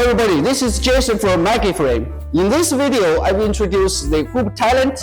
everybody, this is Jason from MaggieFrame. In this video, I will introduce the HoopTalent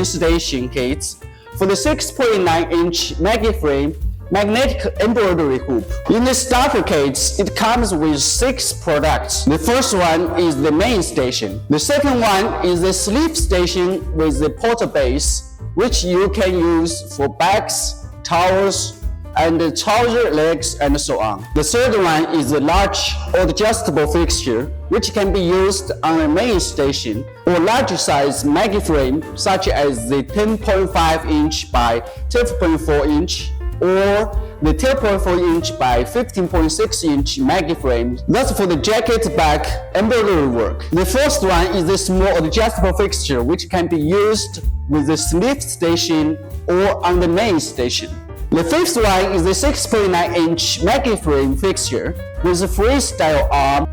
Station Kit for the 6.9-inch MaggieFrame magnetic embroidery hoop. In the starter kit, it comes with 6 products. The first one is the main station. The second one is the sleeve station with the porter base, which you can use for bags, towels, and the trouser legs and so on. The third one is the large or adjustable fixture, which can be used on a main station or larger size MaggieFrame, such as the 10.5-inch by 12.4-inch or the 10.4-inch by 15.6-inch MaggieFrame. That's for the jacket back embroidery work. The first one is the small adjustable fixture, which can be used with the sleeve station or on the main station. The fifth one is the 6.9-inch MaggieFrame fixture with a freestyle arm,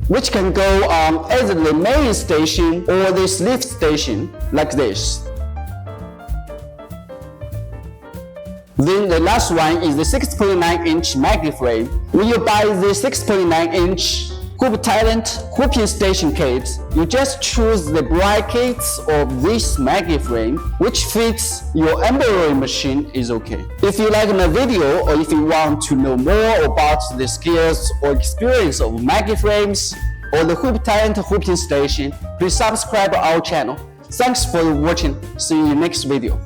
which can go on either the main station or the sleeve station, like this. Then the last one is the 6.9-inch MaggieFrame. When you buy the 6.9-inch HoopTalent Station Kit, you just choose the brackets of this MaggieFrame, which fits your embroidery machine is okay. If you like my video or if you want to know more about the skills or experience of MaggieFrames or the HoopTalent Station, please subscribe our channel. Thanks for watching. See you in the next video.